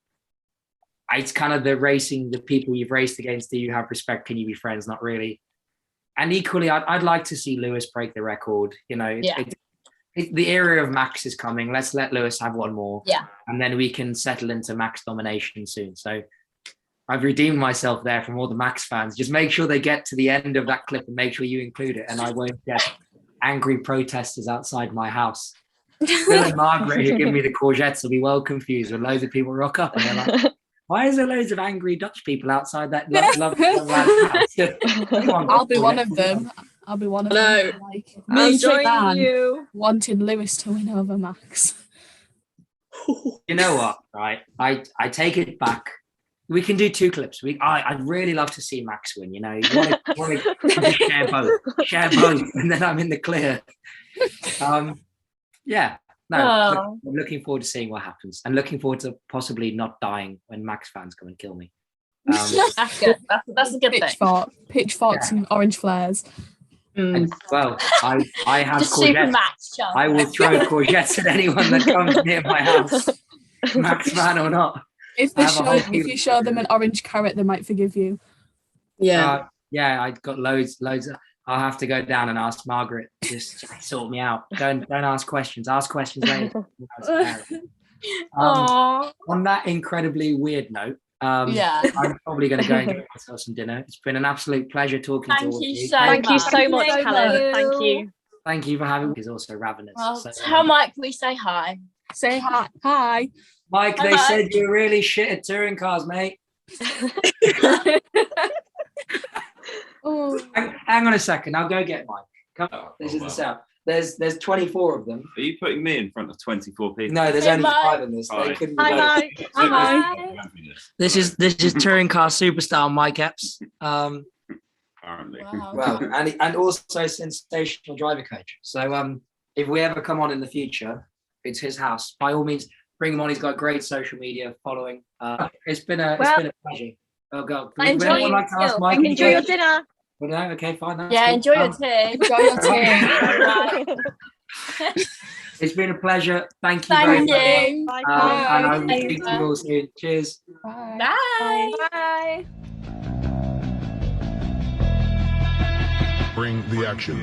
[SPEAKER 4] it's kind of the people you've raced against, do you have respect? Can you be friends? Not really. And equally, I'd like to see Lewis break the record. You know, the era of Max is coming. Let's let Lewis have one more.
[SPEAKER 5] Yeah.
[SPEAKER 4] And then we can settle into Max domination soon. So I've redeemed myself there from all the Max fans. Just make sure they get to the end of that clip and make sure you include it. And I won't get angry protesters outside my house. Phil and Margaret, who give me the courgettes, will be well confused when loads of people rock up and they're like, why is there loads of angry Dutch people outside that lovely house?
[SPEAKER 3] I'll be one of them. I'll be one of them. Like,
[SPEAKER 2] I'll join you.
[SPEAKER 3] Wanting Lewis to win over Max.
[SPEAKER 4] You know what, right? I take it back. We can do 2 clips. I'd really love to see Max win, you know. You want to share both, and then I'm in the clear. Yeah. No, I'm looking forward to seeing what happens, and looking forward to possibly not dying when Max fans come and kill me.
[SPEAKER 5] That's good. That's a good thing.
[SPEAKER 3] Pitchforks and orange flares.
[SPEAKER 4] And, well, I have
[SPEAKER 5] Just
[SPEAKER 4] courgettes.
[SPEAKER 5] Max,
[SPEAKER 4] I will throw courgettes at anyone that comes near my house, Max fan or not.
[SPEAKER 3] If you show them an orange carrot, they might forgive you.
[SPEAKER 6] Yeah.
[SPEAKER 4] Yeah, I got loads. I'll have to go down and ask Margaret. Just sort me out. Don't ask questions. Ask questions later. On that incredibly weird note,
[SPEAKER 3] Yeah.
[SPEAKER 4] I'm probably going to go and get myself some dinner. It's been an absolute pleasure talking to all of you.
[SPEAKER 5] Thank you so much,
[SPEAKER 2] Thank
[SPEAKER 5] Callan.
[SPEAKER 2] you.
[SPEAKER 5] Thank you.
[SPEAKER 4] Thank you for having me. He's also ravenous.
[SPEAKER 10] Well,
[SPEAKER 4] So,
[SPEAKER 10] tell Mike we say hi.
[SPEAKER 3] Say hi. Hi.
[SPEAKER 4] Mike,
[SPEAKER 10] Hi,
[SPEAKER 4] they
[SPEAKER 10] Mike.
[SPEAKER 4] said you're really shit at touring cars, mate.
[SPEAKER 3] Oh.
[SPEAKER 4] Hang on a second. I'll go get Mike. Come on. This is the sound. There's 24 of them.
[SPEAKER 11] Are you putting me in front of 24 people?
[SPEAKER 4] No, there's
[SPEAKER 10] Hey,
[SPEAKER 4] only
[SPEAKER 10] Mike.
[SPEAKER 4] 5 in this. They
[SPEAKER 11] Hi.
[SPEAKER 4] couldn't be
[SPEAKER 5] Hi,
[SPEAKER 4] both.
[SPEAKER 5] Mike.
[SPEAKER 3] Hi.
[SPEAKER 4] This is touring car superstar Mike Epps.
[SPEAKER 11] Apparently.
[SPEAKER 10] Wow.
[SPEAKER 4] Well, and also sensational driver coach. So if we ever come on in the future, it's his house. By all means, bring him on. He's got great social media following. It's been a pleasure. Oh God,
[SPEAKER 2] I enjoy
[SPEAKER 4] anyone like to ask
[SPEAKER 2] you.
[SPEAKER 4] Mike?
[SPEAKER 5] Enjoy your dinner.
[SPEAKER 4] Well, no, okay, fine. That's
[SPEAKER 10] Yeah,
[SPEAKER 4] cool.
[SPEAKER 10] enjoy your tea.
[SPEAKER 3] Enjoy your tea.
[SPEAKER 4] It's been a pleasure. Thank you very
[SPEAKER 10] Thank
[SPEAKER 4] much.
[SPEAKER 10] you.
[SPEAKER 5] Bye.
[SPEAKER 4] And I will
[SPEAKER 10] Bye.
[SPEAKER 4] speak to you all soon. Cheers.
[SPEAKER 3] Bye.
[SPEAKER 10] Bye.
[SPEAKER 2] Bye.
[SPEAKER 12] Bring the action.